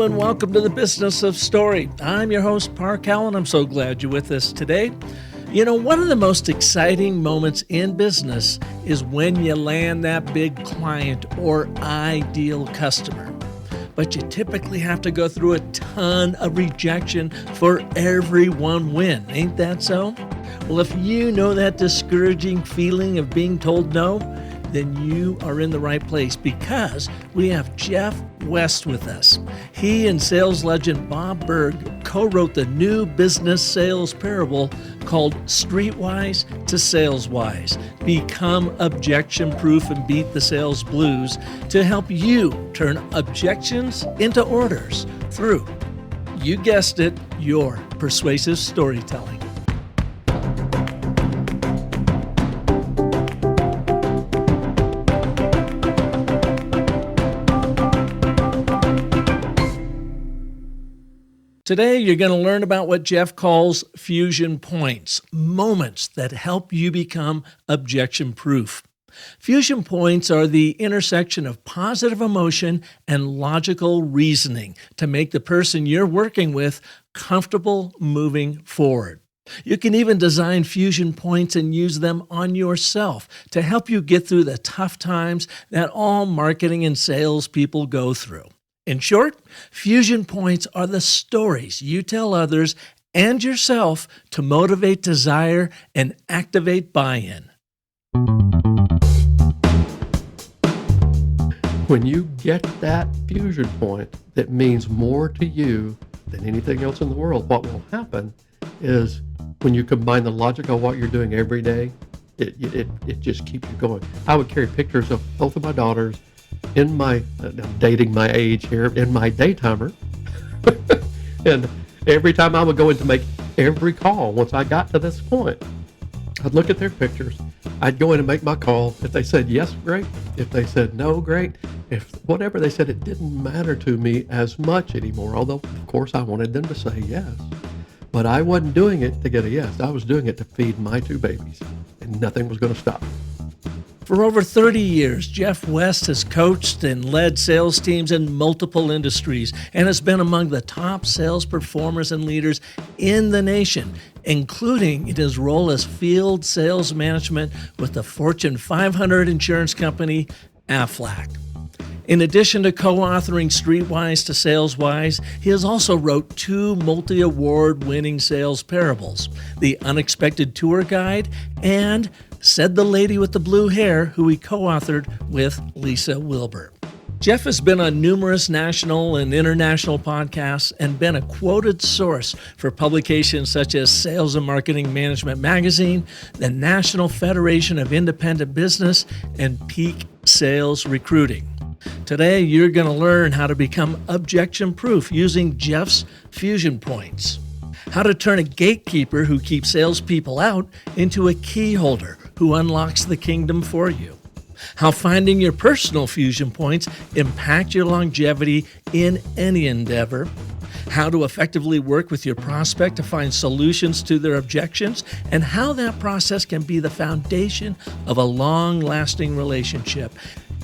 and welcome to the Business of Story. I'm your host, Park Allen. I'm so glad you're with us today. You know, one of the most exciting moments in business is when you land that big client or ideal customer. But you typically have to go through a ton of rejection for every one win. Ain't that so? Well, if you know that discouraging feeling of being told no, then you are in the right place because we have Jeff West with us. He and sales legend Bob Burg co-wrote the new business sales parable called Streetwise to Saleswise. Become objection-proof and beat the sales blues to help you turn objections into orders through, you guessed it, your persuasive storytelling. Today, you're going to learn about what Jeff calls fusion points, moments that help you become objection-proof. Fusion points are the intersection of positive emotion and logical reasoning to make the person you're working with comfortable moving forward. You can even design fusion points and use them on yourself to help you get through the tough times that all marketing and sales people go through. In short, fusion points are the stories you tell others and yourself to motivate desire and activate buy-in. When you get that fusion point that means more to you than anything else in the world, what will happen is when you combine the logic of what you're doing every day, it just keeps you going. I would carry pictures of both of my daughters in my, I'm dating my age here, in my daytimer. And every time I would go in to make every call, once I got to this point, I'd look at their pictures. I'd go in and make my call. If they said yes, great. If they said no, great. If whatever they said, it didn't matter to me as much anymore. Although, of course, I wanted them to say yes. But I wasn't doing it to get a yes. I was doing it to feed my two babies. And nothing was going to stop. For over 30 years, Jeff West has coached and led sales teams in multiple industries and has been among the top sales performers and leaders in the nation, including in his role as field sales management with the Fortune 500 insurance company, Aflac. In addition to co-authoring Streetwise to Saleswise, he has also wrote two multi-award winning sales parables, The Unexpected Tour Guide and Said the Lady with the Blue Hair, who he co-authored with Lisa Wilbur. Jeff has been on numerous national and international podcasts and been a quoted source for publications such as Sales and Marketing Management Magazine, the National Federation of Independent Business, and Peak Sales Recruiting. Today, you're going to learn how to become objection-proof using Jeff's fusion points. How to turn a gatekeeper who keeps salespeople out into a key holder who unlocks the kingdom for you. How finding your personal fusion points impact your longevity in any endeavor. How to effectively work with your prospect to find solutions to their objections, and how that process can be the foundation of a long-lasting relationship.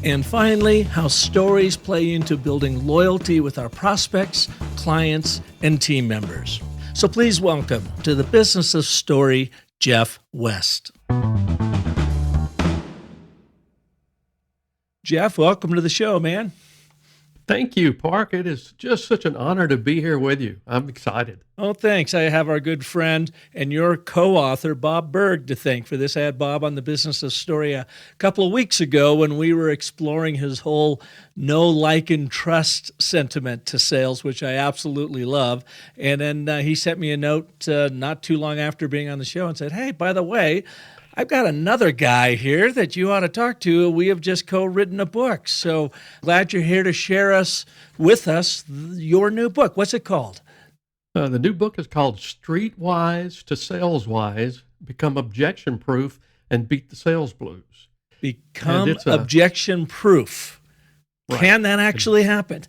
And finally, how stories play into building loyalty with our prospects, clients, and team members. So please welcome to the Business of Story, Jeff West. Jeff, welcome to the show, man. Thank you, Park. It is just such an honor to be here with you. I'm excited. Oh, thanks. I have our good friend and your co-author, Bob Burg, to thank for this. I had Bob on the Business of Story a couple of weeks ago when we were exploring his whole know, like, and trust sentiment to sales, which I absolutely love. And then he sent me a note not too long after being on the show and said, hey, by the way, I've got another guy here that you ought to talk to. We have just co-written a book. So glad you're here to share with us your new book. What's it called? The new book is called Streetwise to Saleswise, Become Objection-Proof and Beat the Sales Blues. Become objection-proof. Right. Can that actually happen?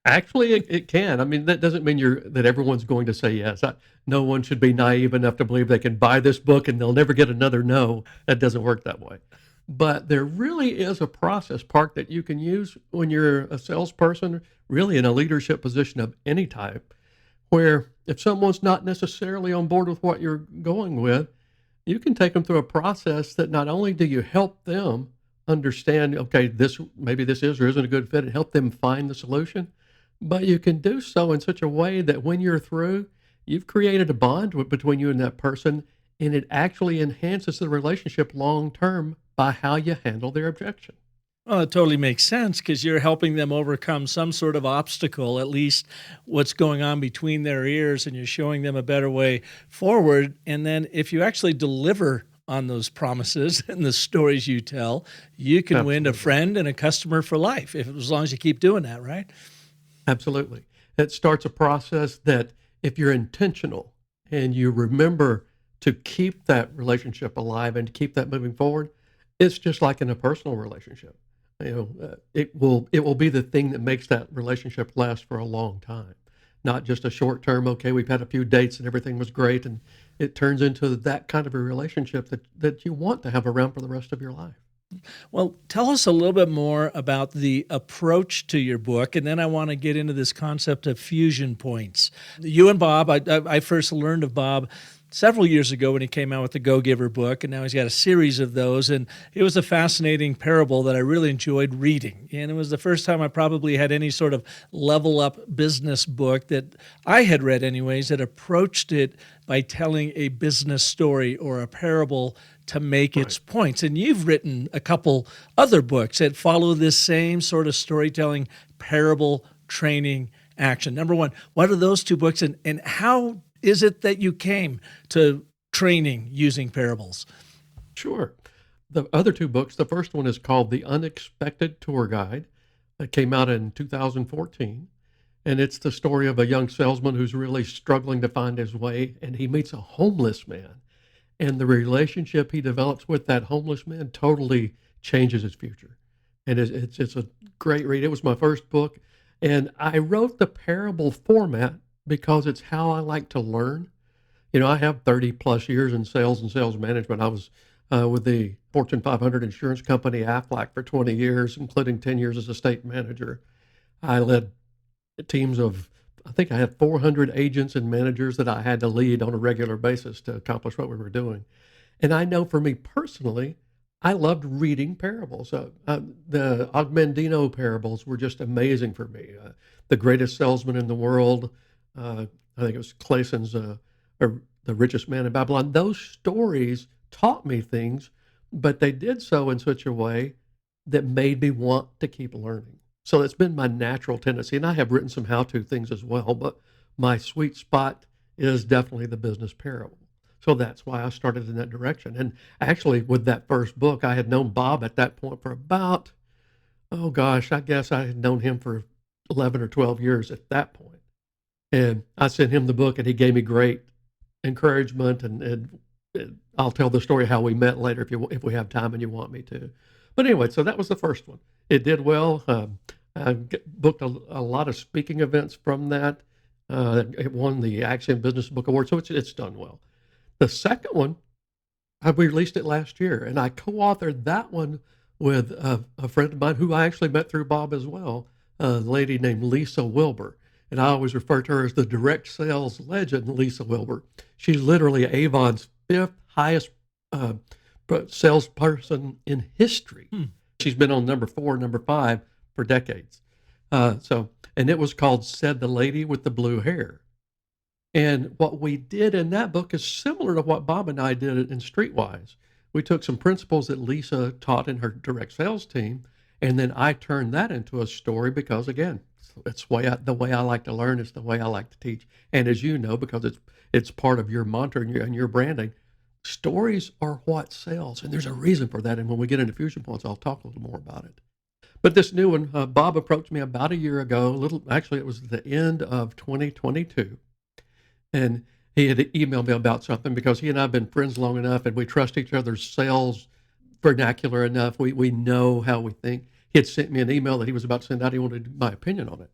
Actually, it can. I mean, that doesn't mean that everyone's going to say yes. No one should be naive enough to believe they can buy this book and they'll never get another no. That doesn't work that way. But there really is a process part that you can use when you're a salesperson, really in a leadership position of any type, where if someone's not necessarily on board with what you're going with, you can take them through a process that not only do you help them understand, okay, maybe this is or isn't a good fit, and help them find the solution, but you can do so in such a way that when you're through, you've created a bond between you and that person, and it actually enhances the relationship long term by how you handle their objection. Well, it totally makes sense because you're helping them overcome some sort of obstacle, at least what's going on between their ears, and you're showing them a better way forward. And then if you actually deliver on those promises and the stories you tell, you can win a Absolutely. friend and a customer for life, as long as you keep doing that, right? Absolutely. It starts a process that if you're intentional and you remember to keep that relationship alive and to keep that moving forward, it's just like in a personal relationship. It will be the thing that makes that relationship last for a long time, not just a short term. Okay, we've had a few dates and everything was great, and it turns into that kind of a relationship that you want to have around for the rest of your life. Well, tell us a little bit more about the approach to your book, and then I want to get into this concept of fusion points. You and Bob, I first learned of Bob several years ago when he came out with the Go Giver book, and now he's got a series of those, and it was a fascinating parable that I really enjoyed reading. And it was the first time I probably had any sort of level up business book that I had read anyways that approached it by telling a business story or a parable to make its Right. points. And you've written a couple other books that follow this same sort of storytelling, parable, training, action. Number one, what are those two books, and how is it that you came to training using parables? Sure. The other two books, the first one is called The Unexpected Tour Guide. It came out in 2014. And it's the story of a young salesman who's really struggling to find his way, and he meets a homeless man. And the relationship he develops with that homeless man totally changes his future. And it's a great read. It was my first book. And I wrote the parable format because it's how I like to learn. I have 30 plus years in sales and sales management. I was with the Fortune 500 insurance company, Aflac, for 20 years, including 10 years as a state manager. I led teams of, I think I had 400 agents and managers that I had to lead on a regular basis to accomplish what we were doing. And I know for me personally, I loved reading parables. The Ogmendino parables were just amazing for me. The Greatest Salesman in the World, I think it was Clayson's or The Richest Man in Babylon. Those stories taught me things, but they did so in such a way that made me want to keep learning. So it's been my natural tendency, and I have written some how-to things as well, but my sweet spot is definitely the business parable. So that's why I started in that direction. And actually, with that first book, I had known Bob at that point for about, oh gosh, I guess I had known him for 11 or 12 years at that point. And I sent him the book, and he gave me great encouragement. And I'll tell the story how we met later if we have time and you want me to. But anyway, so that was the first one. It did well. Booked a lot of speaking events from that. It won the Axiom Business Book Award, so it's done well. The second one, I released it last year, and I co-authored that one with a friend of mine who I actually met through Bob as well, a lady named Lisa Wilbur. And I always refer to her as the direct sales legend, Lisa Wilbur. She's literally Avon's fifth highest salesperson in history. She's been on number 4, number 5 for decades. And it was called Said the Lady with the Blue Hair. And what we did in that book is similar to what Bob and I did in Streetwise. We took some principles that Lisa taught in her direct sales team, and then I turned that into a story because, again, it's the way I like to learn. It's the way I like to teach. And as you know, because it's part of your mantra and your branding, stories are what sells. And there's a reason for that. And when we get into Fusion Points, I'll talk a little more about it. But this new one, Bob approached me about a year ago. Actually, it was the end of 2022. And he had emailed me about something because he and I have been friends long enough and we trust each other's sales vernacular enough. We know how we think. He had sent me an email that he was about to send out. He wanted my opinion on it.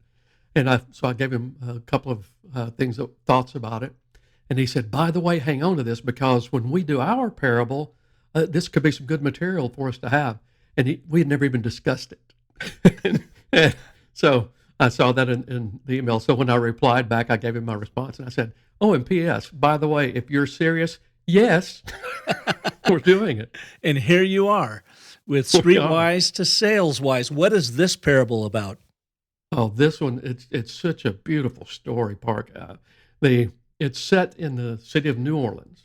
And so I gave him a couple of thoughts about it. And he said, by the way, hang on to this because when we do our parable, this could be some good material for us to have. And we had never even discussed it. and so I saw that in the email. So when I replied back, I gave him my response and I said, oh, and P.S., by the way, if you're serious, yes, we're doing it. And here you are with Streetwise to Saleswise. What is this parable about? Oh, this one, it's such a beautiful story, Park. It's set in the city of New Orleans,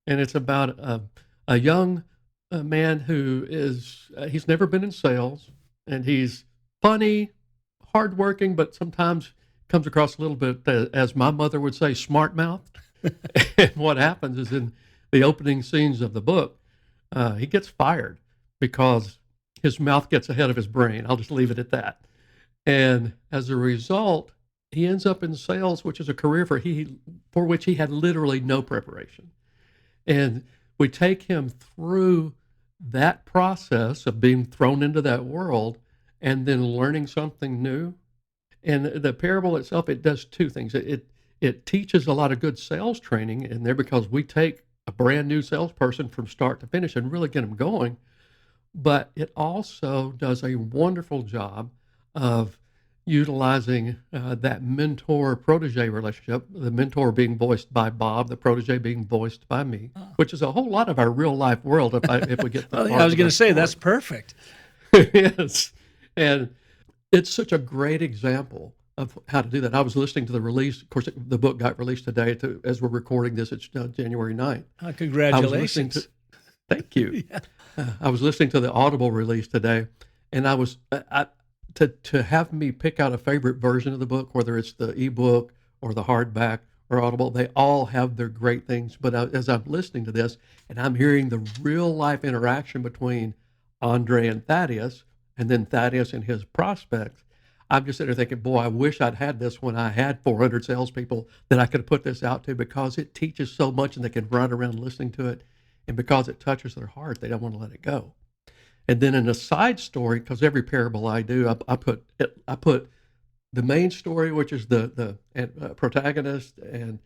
and it's about a young man who he's never been in sales, and he's funny, hardworking, but sometimes comes across a little bit, as my mother would say, smart-mouthed. And what happens is in the opening scenes of the book, he gets fired because his mouth gets ahead of his brain. I'll just leave it at that. And as a result, he ends up in sales, which is a career for which he had literally no preparation. And we take him through that process of being thrown into that world and then learning something new. And the parable itself, it does two things. It teaches a lot of good sales training in there because we take a brand new salesperson from start to finish and really get them going. But it also does a wonderful job of utilizing that mentor-protege relationship, the mentor being voiced by Bob, the protege being voiced by me, which is a whole lot of our real-life world if we get the I was going to say, that's perfect. Yes. And it's such a great example of how to do that. I was listening to the release. Of course, the book got released today. As we're recording this, it's January 9th. Congratulations. Thank you. Yeah. I was listening to the Audible release today, and to have me pick out a favorite version of the book, whether it's the ebook or the hardback or Audible, they all have their great things. But as I'm listening to this and I'm hearing the real life interaction between Andre and Thaddeus, and then Thaddeus and his prospects, I'm just sitting there thinking, boy, I wish I'd had this when I had 400 salespeople that I could have put this out to, because it teaches so much and they can run around listening to it. And because it touches their heart, they don't want to let it go. And then in a side story, because every parable I do, I put the main story, which is the protagonist and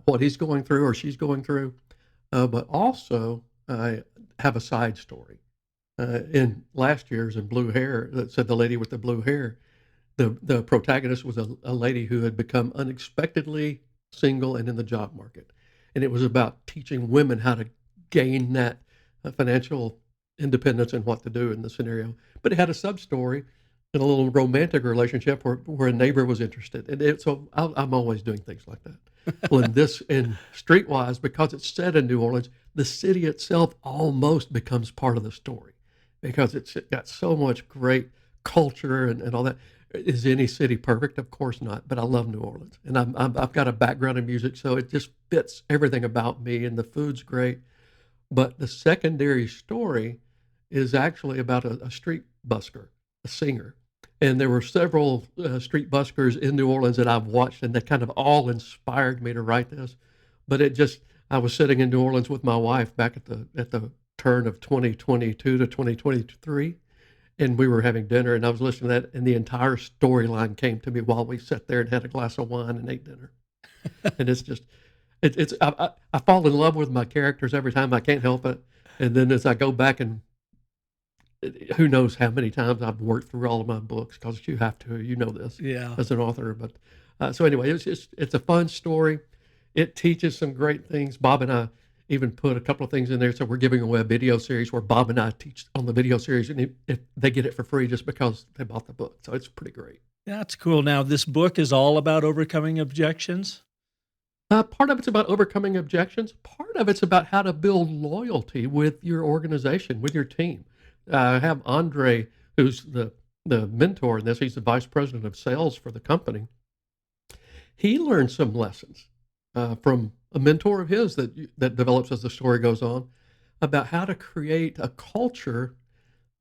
what he's going through or she's going through, but also I have a side story. In last year's in Blue Hair, that said the lady with the blue hair, the protagonist was a lady who had become unexpectedly single and in the job market. And it was about teaching women how to gain that financial independence and what to do in the scenario. But it had a sub-story in a little romantic relationship where a neighbor was interested. And so I'm always doing things like that. Well, in Streetwise, because it's set in New Orleans, the city itself almost becomes part of the story because it's got so much great culture and all that. Is any city perfect? Of course not. But I love New Orleans, and I've got a background in music, so it just fits everything about me. And the food's great. But the secondary story is actually about a street busker, a singer. And there were several street buskers in New Orleans that I've watched, and they kind of all inspired me to write this. But I was sitting in New Orleans with my wife back at the turn of 2022 to 2023, and we were having dinner, and I was listening to that, and the entire storyline came to me while we sat there and had a glass of wine and ate dinner. And it's just, I fall in love with my characters every time. I can't help it. And then as I go back, and who knows how many times I've worked through all of my books, because you have to, this as an author. But so anyway, it's a fun story. It teaches some great things. Bob and I even put a couple of things in there. So we're giving away a video series where Bob and I teach on the video series, and if they get it for free just because they bought the book. So it's pretty great. That's cool. Now, this book is all about overcoming objections? Part of it's about overcoming objections. Part of it's about how to build loyalty with your organization, with your team. I have Andre, who's the mentor in this. He's the vice president of sales for the company. He learned some lessons from a mentor of his that develops as the story goes on about how to create a culture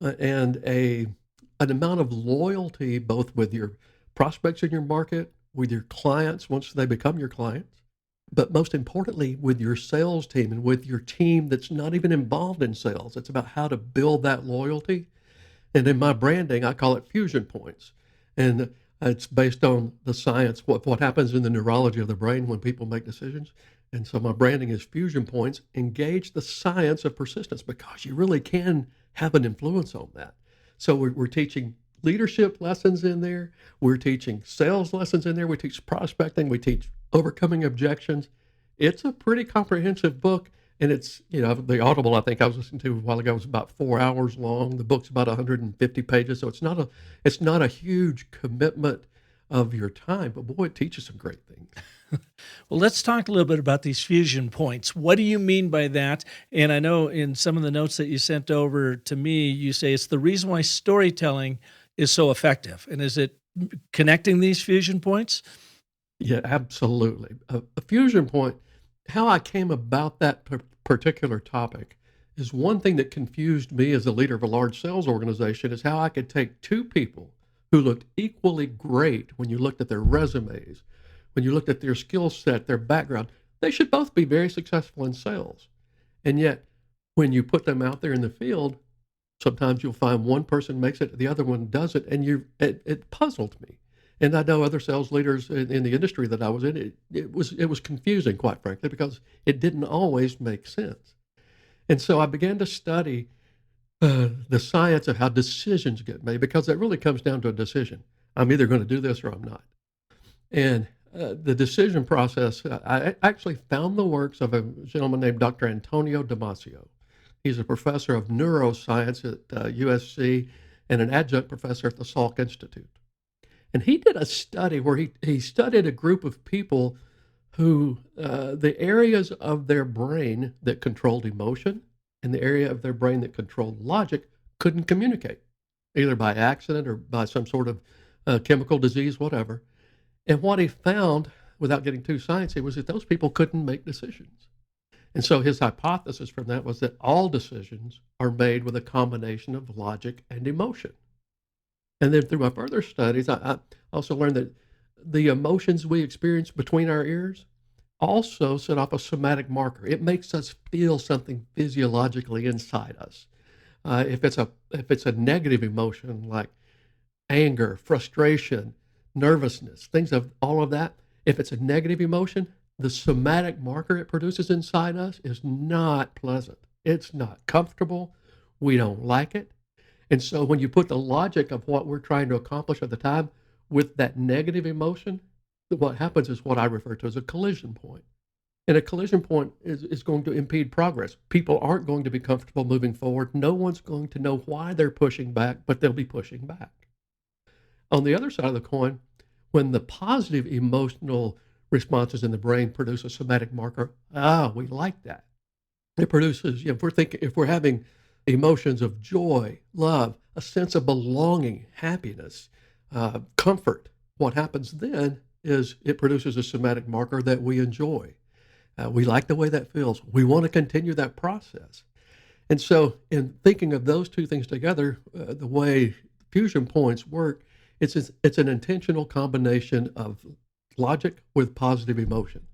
and an amount of loyalty, both with your prospects in your market, with your clients once they become your clients, but most importantly, with your sales team and with your team that's not even involved in sales. It's about how to build that loyalty. And in my branding, I call it fusion points. And it's based on the science, what happens in the neurology of the brain when people make decisions. And so my branding is Fusion Points, engage the science of persistence, because you really can have an influence on that. So we're teaching leadership lessons in there. We're teaching sales lessons in there. We teach prospecting. We teach overcoming objections. It's a pretty comprehensive book. And it's, the Audible I think I was listening to a while ago was about 4 hours long. The book's about 150 pages. So it's not a huge commitment of your time, but boy, it teaches some great things. Well, let's talk a little bit about these fusion points. What do you mean by that? And I know in some of the notes that you sent over to me, you say it's the reason why storytelling is so effective. And is it connecting these fusion points? Yeah, absolutely. A fusion point, how I came about that particular topic is one thing that confused me as a leader of a large sales organization is how I could take two people who looked equally great when you looked at their resumes, when you looked at their skill set, their background. They should both be very successful in sales. And yet, when you put them out there in the field, sometimes you'll find one person makes it, the other one doesn't, and it puzzled me. And I know other sales leaders in the industry that I was in, it was confusing, quite frankly, because it didn't always make sense. And so I began to study the science of how decisions get made, because it really comes down to a decision. I'm either going to do this or I'm not. And the decision process, I actually found the works of a gentleman named Dr. Antonio Damasio. He's a professor of neuroscience at USC and an adjunct professor at the Salk Institute. And he did a study where he studied a group of people who the areas of their brain that controlled emotion and the area of their brain that controlled logic couldn't communicate, either by accident or by some sort of chemical disease, whatever. And what he found, without getting too sciencey, was that those people couldn't make decisions. And so his hypothesis from that was that all decisions are made with a combination of logic and emotion. And then through my further studies, I also learned that the emotions we experience between our ears also set off a somatic marker. It makes us feel something physiologically inside us. If it's a negative emotion like anger, frustration, nervousness, things of all of that, if it's a negative emotion, the somatic marker it produces inside us is not pleasant. It's not comfortable. We don't like it. And so when you put the logic of what we're trying to accomplish at the time with that negative emotion, what happens is what I refer to as a collision point. And a collision point is going to impede progress. People aren't going to be comfortable moving forward. No one's going to know why they're pushing back, but they'll be pushing back. On the other side of the coin, when the positive emotional responses in the brain produce a somatic marker, we like that. It produces, if we're having emotions of joy, love, a sense of belonging, happiness, comfort, what happens then is it produces a somatic marker that we enjoy. We like the way that feels. We want to continue that process. And so in thinking of those two things together, the way fusion points work, it's an intentional combination of logic with positive emotion.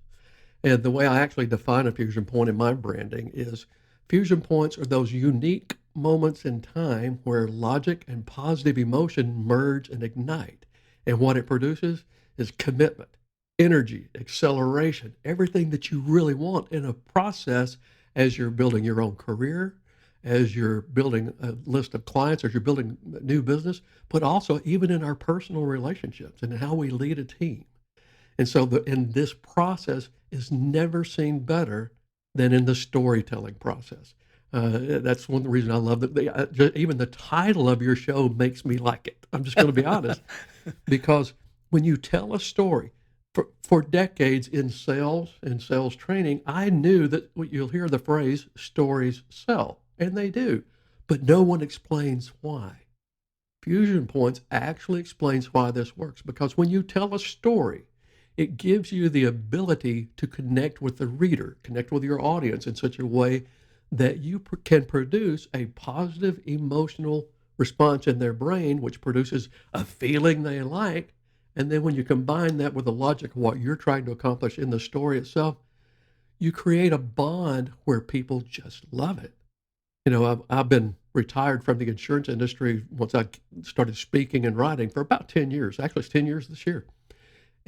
And the way I actually define a fusion point in my branding is fusion points are those unique moments in time where logic and positive emotion merge and ignite. And what it produces is commitment, energy, acceleration, everything that you really want in a process as you're building your own career, as you're building a list of clients, as you're building new business, but also even in our personal relationships and how we lead a team. And so in this process is never seen better than in the storytelling process. That's one of the reasons I love that. Even the title of your show makes me like it. I'm just going to be honest, because when you tell a story, for decades in sales and sales training, I knew that you'll hear the phrase stories sell, and they do, but no one explains why. Fusion Points actually explains why this works, because when you tell a story, it gives you the ability to connect with the reader, connect with your audience in such a way that you can produce a positive emotional response in their brain, which produces a feeling they like. And then when you combine that with the logic of what you're trying to accomplish in the story itself, you create a bond where people just love it. I've been retired from the insurance industry once I started speaking and writing for about 10 years. Actually, it's 10 years this year.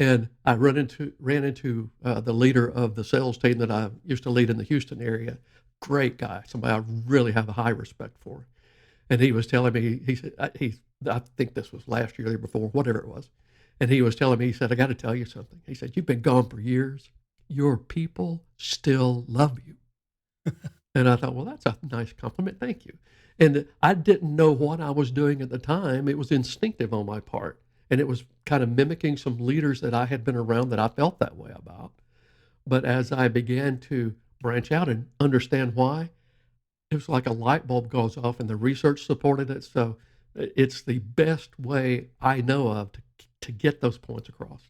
And I ran into the leader of the sales team that I used to lead in the Houston area. Great guy, somebody I really have a high respect for. And he was telling me, he said, I think this was last year or the year before, whatever it was. And he was telling me, he said, I got to tell you something. He said, you've been gone for years. Your people still love you. And I thought, well, that's a nice compliment. Thank you. And I didn't know what I was doing at the time. It was instinctive on my part. And it was kind of mimicking some leaders that I had been around that I felt that way about. But as I began to branch out and understand why, it was like a light bulb goes off, and the research supported it. So it's the best way I know of to get those points across.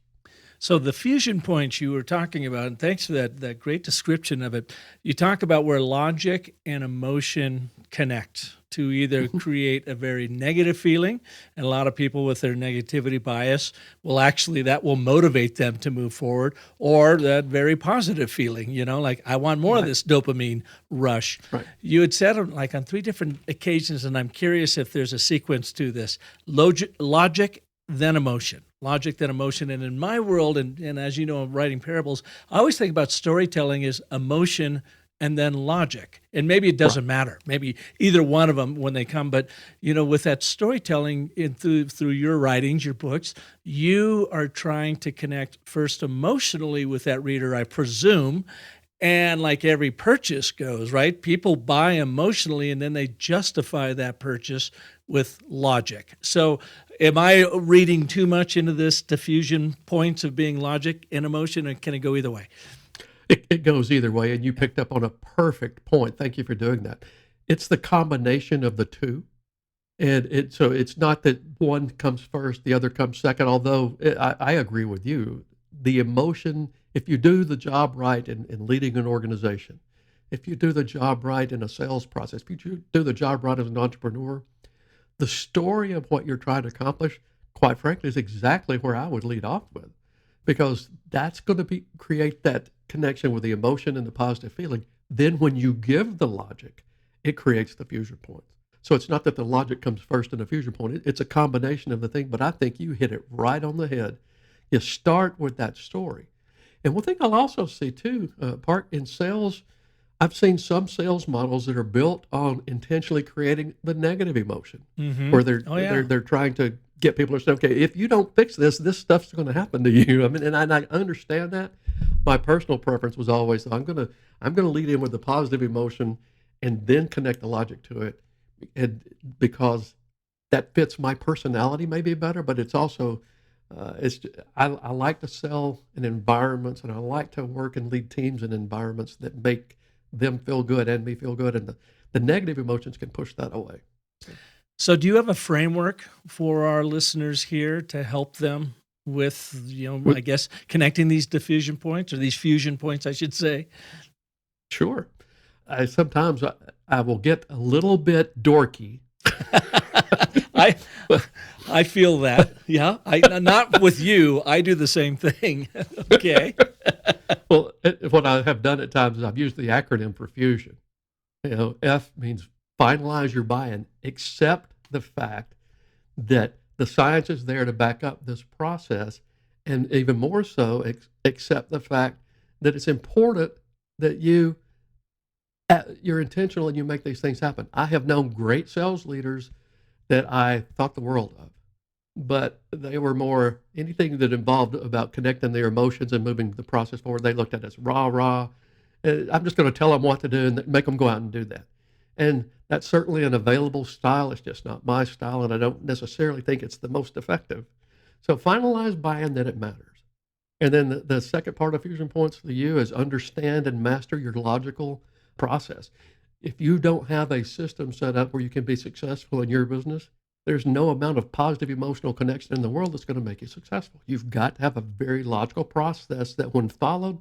So the fusion points you were talking about, and thanks for that great description of it. You talk about where logic and emotion connect to either create a very negative feeling, and a lot of people with their negativity bias that will motivate them to move forward, or that very positive feeling, like I want more of this dopamine rush. Right. You had said like on 3 different occasions, and I'm curious if there's a sequence to this: logic, then emotion. Logic, then emotion. And in my world, and as you know, writing parables, I always think about storytelling as emotion and then logic. And maybe it doesn't matter. Maybe either one of them when they come. But, with that storytelling through your writings, your books, you are trying to connect first emotionally with that reader, I presume. And like every purchase goes, right? People buy emotionally and then they justify that purchase with logic. So am I reading too much into this diffusion points of being logic and emotion, or can it go either way? It goes either way, and you picked up on a perfect point. Thank you for doing that. It's the combination of the two. And so it's not that one comes first, the other comes second, although I agree with you. The emotion, if you do the job right in leading an organization, if you do the job right in a sales process, if you do the job right as an entrepreneur, the story of what you're trying to accomplish, quite frankly, is exactly where I would lead off with, because that's going to create that connection with the emotion and the positive feeling. Then when you give the logic, it creates the fusion points. So it's not that the logic comes first and the fusion point. It's a combination of the thing, but I think you hit it right on the head. You start with that story. And one thing I'll also see too, Park, in sales, I've seen some sales models that are built on intentionally creating the negative emotion, where they're trying to get people to say, okay, if you don't fix this stuff's going to happen to you. I mean, and I understand that. My personal preference was always, I'm going to lead in with the positive emotion and then connect the logic to it, and because that fits my personality maybe better, but it's also I like to sell in environments, and I like to work and lead teams in environments that make them feel good and me feel good, and the negative emotions can push that away. So do you have a framework for our listeners here to help them with, I guess, connecting these diffusion points, or these fusion points, I should say? Sure. Sometimes I will get a little bit dorky. I feel that. Yeah. Not with you. I do the same thing. Okay. Well, what I have done at times is I've used the acronym for fusion. F means finalize your buy-in. Accept the fact that the science is there to back up this process, and even more so, accept the fact that it's important that you're intentional and you make these things happen. I have known great sales leaders that I thought the world of, but they were more anything that involved about connecting their emotions and moving the process forward. They looked at it as rah. I'm just going to tell them what to do and make them go out and do that. And that's certainly an available style. It's just not my style, and I don't necessarily think it's the most effective. So finalize buy-in that it matters. And then the second part of fusion points for you is understand and master your logical process. If you don't have a system set up where you can be successful in your business, there's no amount of positive emotional connection in the world that's going to make you successful. You've got to have a very logical process that, when followed,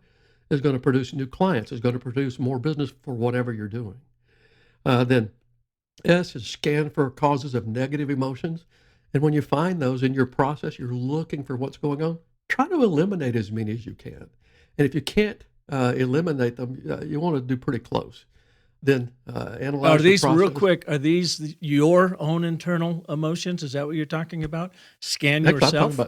is going to produce new clients, is going to produce more business for whatever you're doing. Then S is scan for causes of negative emotions. And when you find those in your process, you're looking for what's going on. Try to eliminate as many as you can. And if you can't eliminate them, you want to do pretty close. Then analyze Are these, the process. real quick, are these your own internal emotions? Is that what you're talking about? Scan Heck, yourself?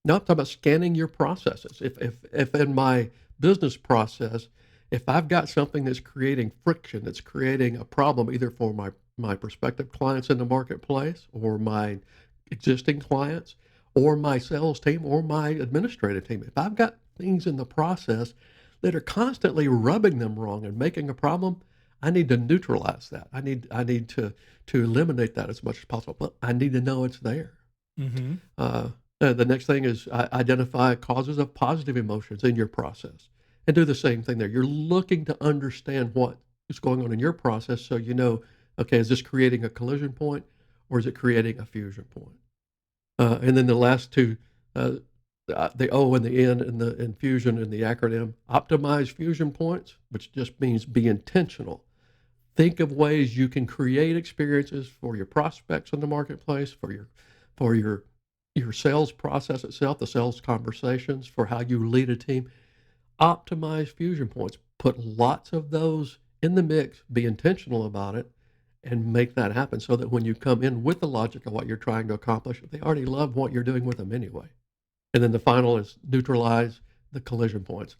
No, I'm talking about scanning your processes. If in my business process, if I've got something that's creating friction, that's creating a problem either for my prospective clients in the marketplace or my existing clients or my sales team or my administrative team, if I've got things in the process that are constantly rubbing them wrong and making a problem, I need to neutralize that. I need to eliminate that as much as possible. But I need to know it's there. Mm-hmm. The next thing is identify causes of positive emotions in your process and do the same thing there. You're looking to understand what is going on in your process so you know, okay, is this creating a collision point or is it creating a fusion point? And then the last two, the O and the N in fusion in the acronym, optimize fusion points, which just means be intentional. Think of ways you can create experiences for your prospects in the marketplace, for your sales process itself, the sales conversations, for how you lead a team. Optimize fusion points. Put lots of those in the mix. Be intentional about it and make that happen so that when you come in with the logic of what you're trying to accomplish, they already love what you're doing with them anyway. And then the final is neutralize the collision points.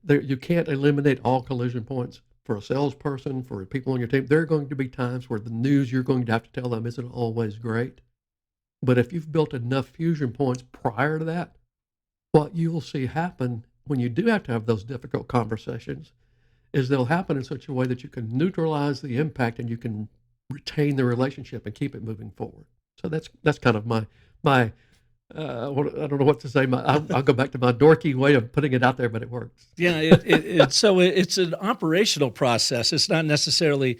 You can't eliminate all collision points. For a salesperson, for people on your team, there are going to be times where the news you're going to have to tell them isn't always great. But if you've built enough fusion points prior to that, what you'll see happen when you do have to have those difficult conversations is they'll happen in such a way that you can neutralize the impact and you can retain the relationship and keep it moving forward. So that's kind of my I don't know what to say. I'll go back to my dorky way of putting it out there, but it works. Yeah, it's an operational process. It's not necessarily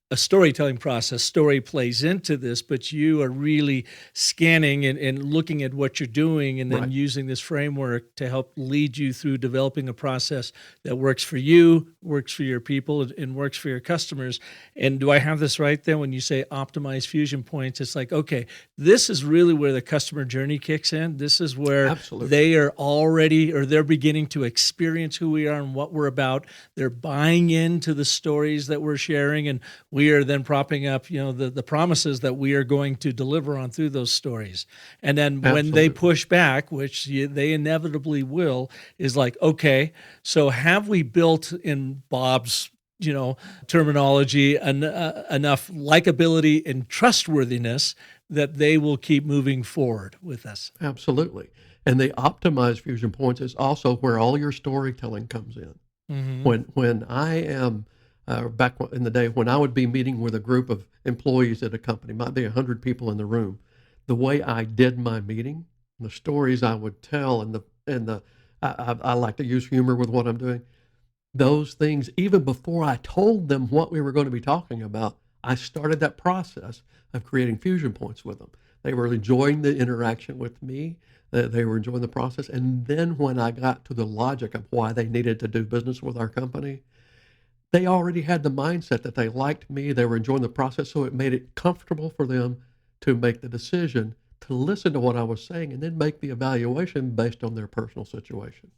a storytelling process. Story plays into this, but you are really scanning and looking at what you're doing and then Right. using this framework to help lead you through developing a process that works for you, works for your people, and works for your customers. And do I have this right then when you say optimize fusion points? It's like, okay, this is really where the customer journey kicks in. This is where Absolutely. they are already, or they're beginning to experience who we are and what we're about. They're buying into the stories that we're sharing, and we are then propping up, the promises that we are going to deliver on through those stories. And then when they Absolutely. push back, which they inevitably will, is like, okay, so have we built in Bob's terminology enough likability and trustworthiness that they will keep moving forward with us? Absolutely. And the optimized fusion points is also where all your storytelling comes in. Mm-hmm. When I am back in the day when I would be meeting with a group of employees at a company, might be 100 people in the room, the way I did my meeting, the stories I would tell, I like to use humor with what I'm doing. Those things, even before I told them what we were going to be talking about, I started that process of creating fusion points with them. They were enjoying the interaction with me. They were enjoying the process. And then when I got to the logic of why they needed to do business with our company, they already had the mindset that they liked me. They were enjoying the process. So it made it comfortable for them to make the decision to listen to what I was saying and then make the evaluation based on their personal situation.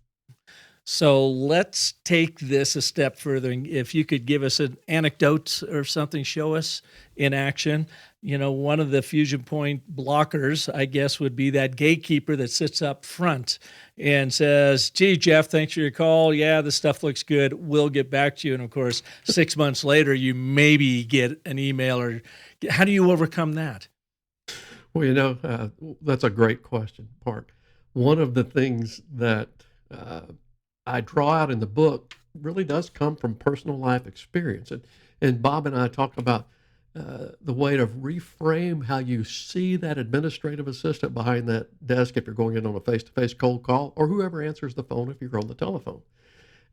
So let's take this a step further. And if you could give us an anecdote or something, show us in action. One of the fusion point blockers, I guess, would be that gatekeeper that sits up front and says, gee, Jeff, thanks for your call. Yeah, this stuff looks good. We'll get back to you. And of course, 6 months later, you maybe get an email. Or how do you overcome that? Well, that's a great question, Park. One of the things that I draw out in the book really does come from personal life experience. And Bob and I talk about the way to reframe how you see that administrative assistant behind that desk if you're going in on a face-to-face cold call, or whoever answers the phone if you're on the telephone.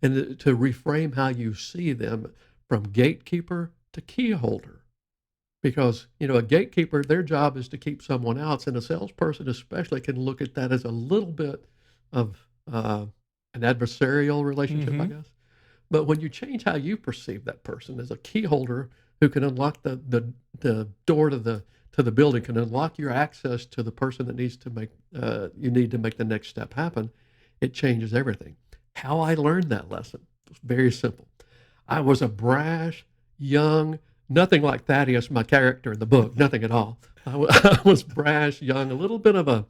And to reframe how you see them from gatekeeper to key holder. Because, a gatekeeper, their job is to keep someone out, and a salesperson especially can look at that as a little bit of an adversarial relationship, I guess. But when you change how you perceive that person as a key holder who can unlock the door to the building, can unlock your access to the person that needs to make you need to make the next step happen, it changes everything. How I learned that lesson was very simple. I was a brash, young, nothing like Thaddeus, my character in the book, nothing at all. I was brash, young, a little bit of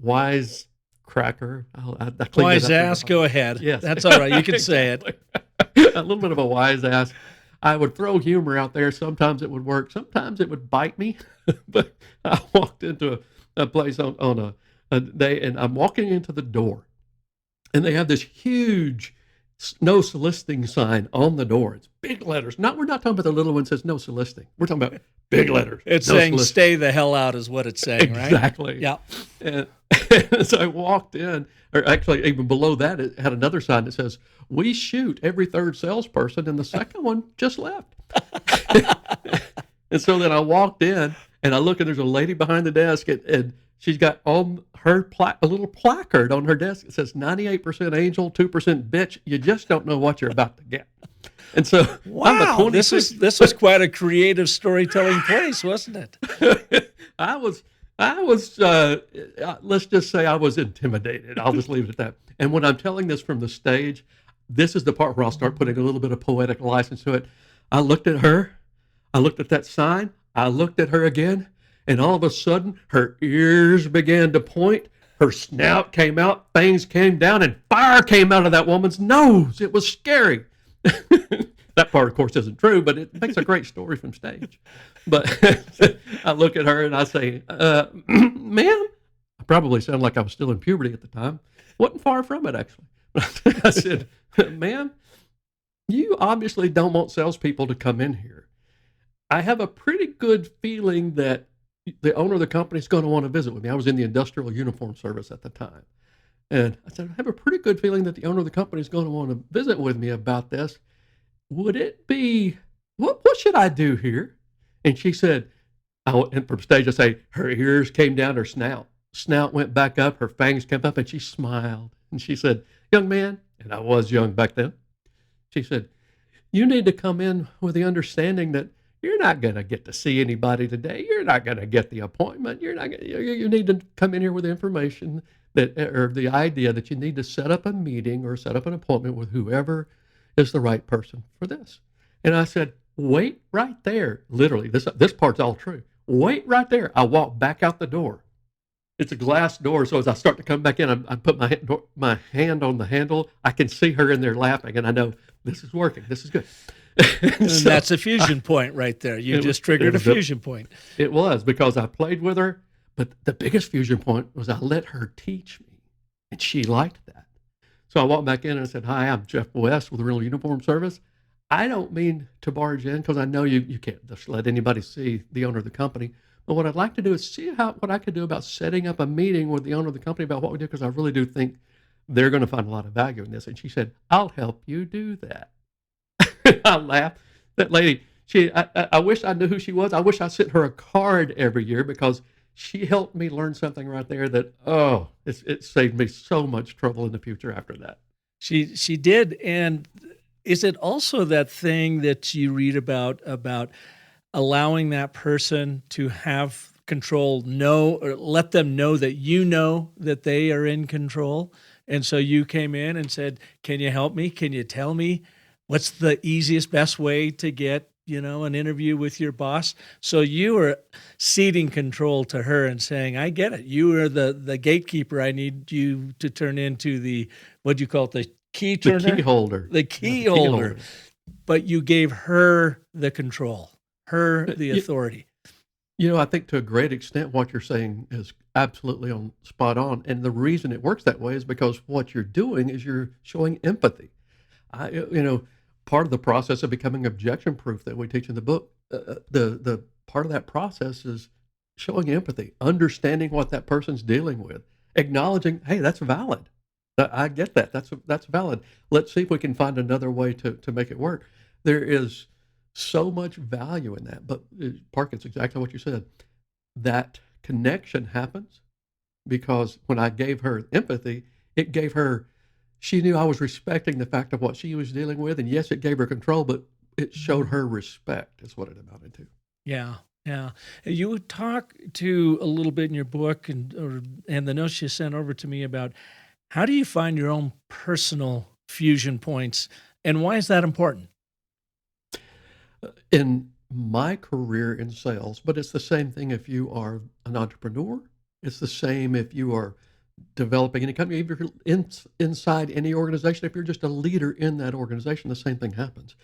wise cracker. I cleaned it Wise up. ass, go ahead. Yes. That's all right. You can say it. Exactly. A little bit of a wise ass. I would throw humor out there. Sometimes it would work. Sometimes it would bite me. But I walked into a place on a day, and I'm walking into the door, and they have this huge no soliciting sign on the door. It's big letters. We're not talking about the little one that says no soliciting. We're talking about big letters. It's no saying soliciting. stay the hell out is what it's saying, right? Exactly. Yeah. And so I walked in, or actually even below that, it had another sign that says, "We shoot every third salesperson," and the second one just left. And so then I walked in, and I look, and there's a lady behind the desk, and she's got on her a little placard on her desk. It says 98% angel, 2% bitch. You just don't know what you're about to get. And so, wow, this was quite a creative storytelling place, wasn't it? I was. Let's just say I was intimidated. I'll just leave it at that. And when I'm telling this from the stage, this is the part where I'll start putting a little bit of poetic license to it. I looked at her. I looked at that sign. I looked at her again. And all of a sudden, her ears began to point. Her snout came out. Fangs came down. And fire came out of that woman's nose. It was scary. That part, of course, isn't true, but it makes a great story from stage. But I look at her and I say, ma'am, I probably sounded like I was still in puberty at the time. Wasn't far from it, actually. I said, ma'am, you obviously don't want salespeople to come in here. I have a pretty good feeling that the owner of the company is going to want to visit with me. I was in the industrial uniform service at the time. And I said, I have a pretty good feeling that the owner of the company is going to want to visit with me about this. Would it be, what should I do here? And she said, and from stage I say, her ears came down her snout. Snout went back up, her fangs came up, and she smiled. And she said, young man, and I was young back then, she said, you need to come in with the understanding that you're not going to get to see anybody today. You're not going to get the appointment. You need to come in here with information or the idea that you need to set up a meeting or set up an appointment with whoever is the right person for this. And I said, wait right there. Literally, this part's all true. Wait right there. I walk back out the door. It's a glass door, so as I start to come back in, I put my hand on the handle. I can see her in there laughing, and I know this is working. This is good. And so that's a fusion point right there. You just triggered a fusion point. It was, because I played with her, but the biggest fusion point was I let her teach me, and she liked that. So I walked back in and I said, hi, I'm Jeff West with the Rental Uniform Service. I don't mean to barge in, because I know you can't just let anybody see the owner of the company. But what I'd like to do is see what I could do about setting up a meeting with the owner of the company about what we do, because I really do think they're going to find a lot of value in this. And she said, I'll help you do that. I laughed. That lady, I wish I knew who she was. I wish I sent her a card every year, because she helped me learn something right there that, it saved me so much trouble in the future after that. She did. And is it also that thing that you read about allowing that person to have control, or let them know that you know that they are in control? And so you came in and said, can you help me? Can you tell me what's the easiest, best way to get, an interview with your boss? So you were ceding control to her and saying, I get it. You are the gatekeeper. I need you to turn into the, what do you call it? The key turner? The key holder. The key holder. But you gave her the control, her the authority. I think to a great extent what you're saying is absolutely spot on. And the reason it works that way is because what you're doing is you're showing empathy. Part of the process of becoming objection proof that we teach in the book, the part of that process is showing empathy, understanding what that person's dealing with, acknowledging, hey, that's valid. I get that. That's valid. Let's see if we can find another way to make it work. There is so much value in that. But Park, it's exactly what you said. That connection happens because when I gave her empathy, it gave her, she knew I was respecting the fact of what she was dealing with. And yes, it gave her control, but it showed her respect is what it amounted to. Yeah. Yeah. You talk to a little bit in your book and the notes you sent over to me about how do you find your own personal fusion points and why is that important? In my career in sales, but it's the same thing if you are an entrepreneur. It's the same if you are developing any company, if you're inside any organization, if you're just a leader in that organization, the same thing happens.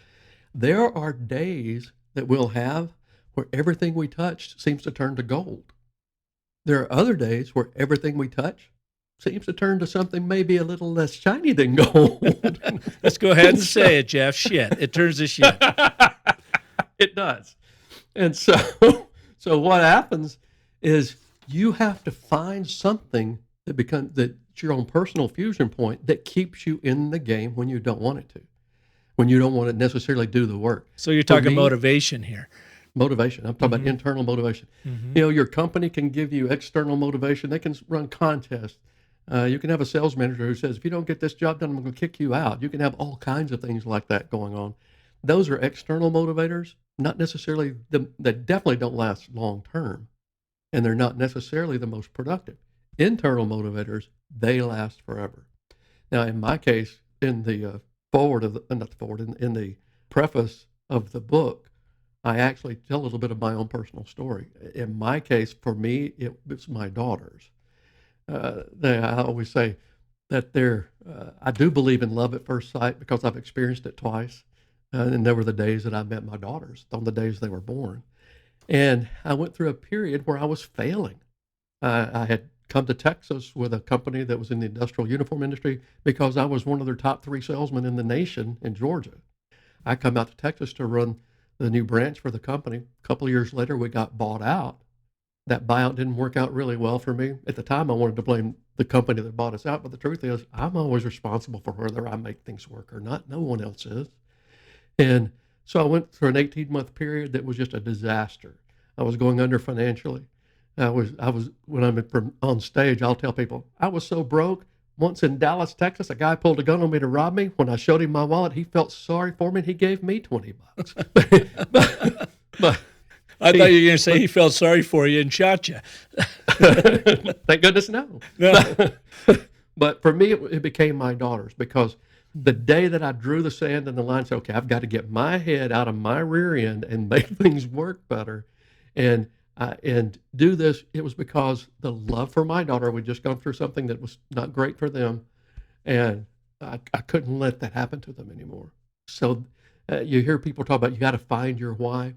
There are days that we'll have where everything we touched seems to turn to gold. There are other days where everything we touch seems to turn to something maybe a little less shiny than gold. Let's go ahead and say it, Jeff. Shit. It turns to shit. It does. And so what happens is you have to find something that's your own personal fusion point that keeps you in the game when you don't want it to, when you don't want to necessarily do the work. So you're talking motivation here. Motivation. I'm talking about internal motivation. Your company can give you external motivation. They can run contests. You can have a sales manager who says, if you don't get this job done, I'm going to kick you out. You can have all kinds of things like that going on. Those are external motivators, not necessarily, they definitely don't last long term, and they're not necessarily the most productive. Internal motivators, they last forever. Now, in my case, in the in the preface of the book, I actually tell a little bit of my own personal story. In my case, for me, it's my daughters. I always say that I do believe in love at first sight because I've experienced it twice. And there were the days that I met my daughters, on the days they were born. And I went through a period where I was failing. I had come to Texas with a company that was in the industrial uniform industry because I was one of their top 3 salesmen in the nation in Georgia. I come out to Texas to run the new branch for the company. A couple of years later, we got bought out. That buyout didn't work out really well for me. At the time, I wanted to blame the company that bought us out, but the truth is, I'm always responsible for whether I make things work or not. No one else is. And so I went through an 18-month period that was just a disaster. I was going under financially. I was when I'm on stage, I'll tell people, I was so broke. Once in Dallas, Texas, a guy pulled a gun on me to rob me. When I showed him my wallet, he felt sorry for me and he gave me $20. but I thought you were going to say he felt sorry for you and shot you. Thank goodness, no. But for me, it became my daughters, because the day that I drew the sand in the line, said, okay, I've got to get my head out of my rear end and make things work better and do this, it was because the love for my daughter, we'd just gone through something that was not great for them, and I couldn't let that happen to them anymore. So you hear people talk about you got to find your why.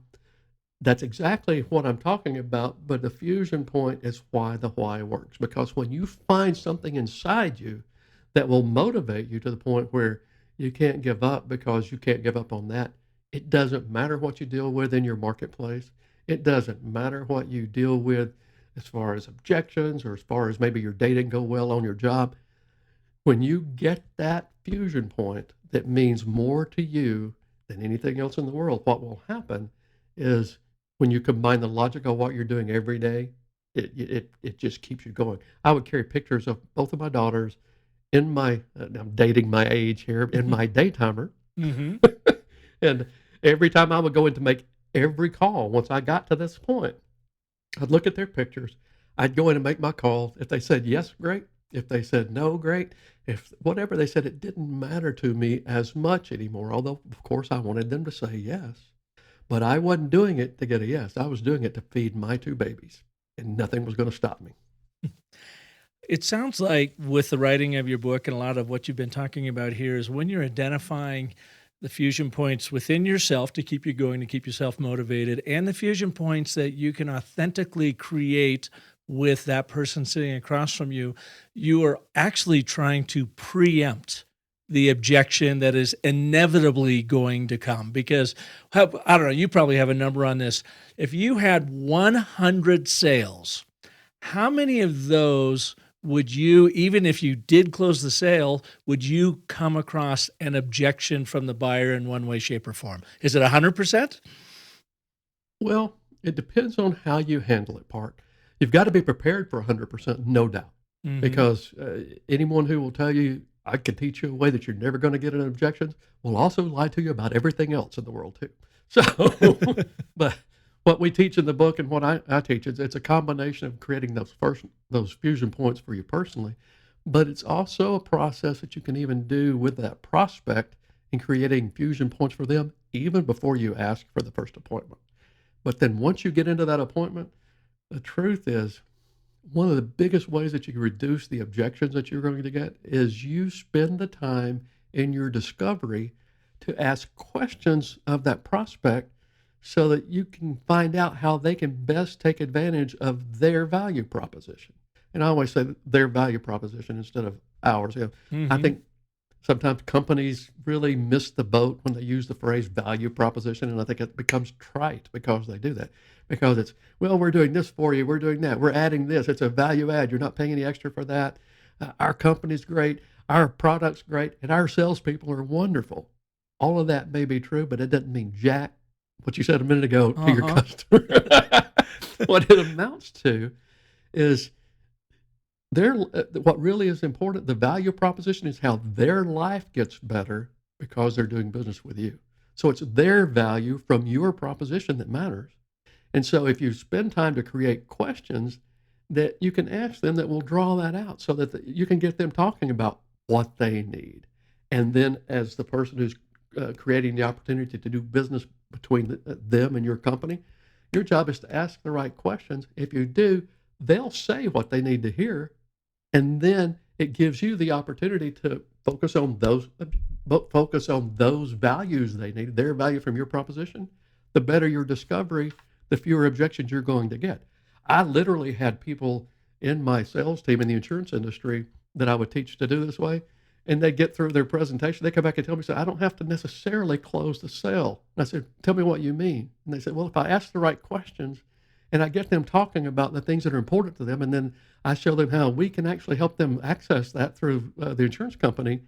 That's exactly what I'm talking about, but the fusion point is why the why works. Because when you find something inside you that will motivate you to the point where you can't give up, because you can't give up on that, it doesn't matter what you deal with in your marketplace. It doesn't matter what you deal with as far as objections or as far as maybe your day didn't go well on your job. When you get that fusion point that means more to you than anything else in the world, what will happen is, when you combine the logic of what you're doing every day, it just keeps you going. I would carry pictures of both of my daughters in my, I'm dating my age here, in my daytimer. And every time I would go in to make every call, once I got to this point, I'd look at their pictures. I'd go in and make my call. If they said yes, great. If they said no, great. If whatever they said, it didn't matter to me as much anymore, although, of course, I wanted them to say yes. But I wasn't doing it to get a yes. I was doing it to feed my 2 babies, and nothing was going to stop me. It sounds like with the writing of your book and a lot of what you've been talking about here is when you're identifying the fusion points within yourself to keep you going, to keep yourself motivated, and the fusion points that you can authentically create with that person sitting across from you, you are actually trying to preempt the objection that is inevitably going to come. Because, I don't know, you probably have a number on this. If you had 100 sales, how many of those would you, even if you did close the sale, would you come across an objection from the buyer in one way, shape, or form? Is it 100%? Well, it depends on how you handle it, Park. You've got to be prepared for 100%, no doubt. Because anyone who will tell you, I can teach you a way that you're never going to get an objection, will also lie to you about everything else in the world too. So, but what we teach in the book and what I teach, it's a combination of creating those fusion points for you personally, but it's also a process that you can even do with that prospect in creating fusion points for them even before you ask for the first appointment. But then once you get into that appointment, the truth is one of the biggest ways that you can reduce the objections that you're going to get is you spend the time in your discovery to ask questions of that prospect so that you can find out how they can best take advantage of their value proposition. And I always say their value proposition instead of ours. I think sometimes companies really miss the boat when they use the phrase value proposition, and I think it becomes trite because they do that. Because it's, well, we're doing this for you, we're doing that, we're adding this, it's a value add, you're not paying any extra for that. Our company's great, our product's great, and our salespeople are wonderful. All of that may be true, but it doesn't mean jack, what you said a minute ago, to your customer. What it amounts to is what really is important, the value proposition is how their life gets better because they're doing business with you. So it's their value from your proposition that matters. And so if you spend time to create questions that you can ask them that will draw that out so that you can get them talking about what they need. And then as the person who's creating the opportunity to do business between them and your company, your job is to ask the right questions. If you do, they'll say what they need to hear. And then it gives you the opportunity to focus on those values they need, their value from your proposition. The better your discovery, the fewer objections you're going to get. I literally had people in my sales team in the insurance industry that I would teach to do this way, and they get through their presentation. They come back and tell me, I don't have to necessarily close the sale. And I said, tell me what you mean. And they said, well, if I ask the right questions and I get them talking about the things that are important to them, and then I show them how we can actually help them access that through the insurance company,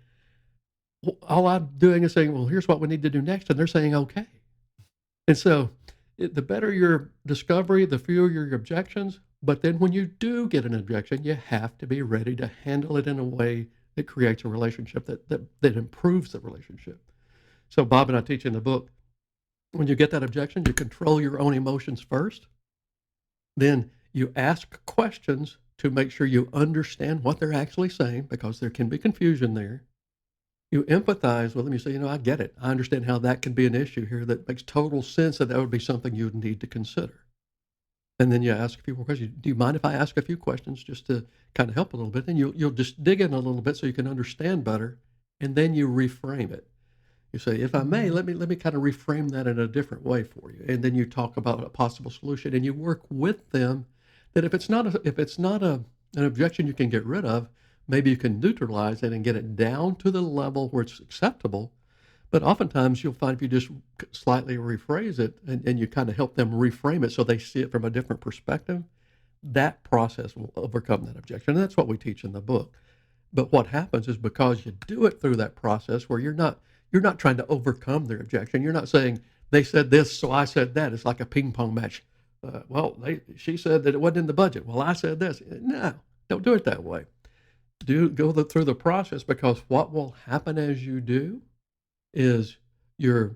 all I'm doing is saying, well, here's what we need to do next. And they're saying, okay. And so the better your discovery, the fewer your objections. But then when you do get an objection, you have to be ready to handle it in a way that creates a relationship that improves the relationship. So Bob and I teach in the book, when you get that objection, you control your own emotions first. Then you ask questions to make sure you understand what they're actually saying, because there can be confusion there. You empathize with them. You say, I get it. I understand how that can be an issue here. That makes total sense that would be something you would need to consider. And then you ask a few more questions. Do you mind if I ask a few questions just to kind of help a little bit? And you'll just dig in a little bit so you can understand better. And then you reframe it. You say, if I may, let me kind of reframe that in a different way for you. And then you talk about a possible solution, and you work with them that if it's not an objection you can get rid of, maybe you can neutralize it and get it down to the level where it's acceptable. But oftentimes you'll find if you just slightly rephrase it and you kind of help them reframe it so they see it from a different perspective, that process will overcome that objection. And that's what we teach in the book. But what happens is, because you do it through that process where you're not trying to overcome their objection. You're not saying, they said this, so I said that. It's like a ping pong match. She said that it wasn't in the budget. Well, I said this. No, don't do it that way. Go through the process, because what will happen as you do is the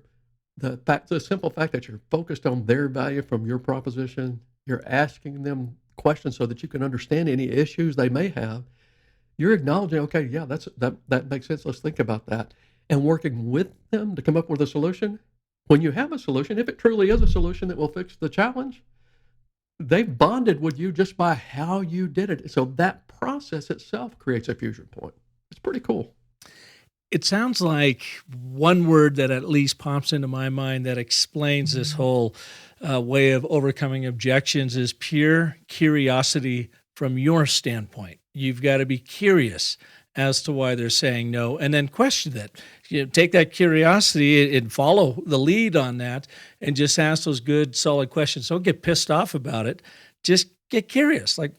simple fact that you're focused on their value from your proposition, you're asking them questions so that you can understand any issues they may have. You're acknowledging, okay, yeah, that makes sense. Let's think about that. And working with them to come up with a solution. When you have a solution, if it truly is a solution that will fix the challenge, they've bonded with you just by how you did it. So that process itself creates a fusion point. It's pretty cool. It sounds like one word that at least pops into my mind that explains this whole way of overcoming objections is pure curiosity from your standpoint. You've got to be curious as to why they're saying no, and then question it. Take that curiosity and follow the lead on that, and just ask those good, solid questions. Don't get pissed off about it. Just get curious. Like,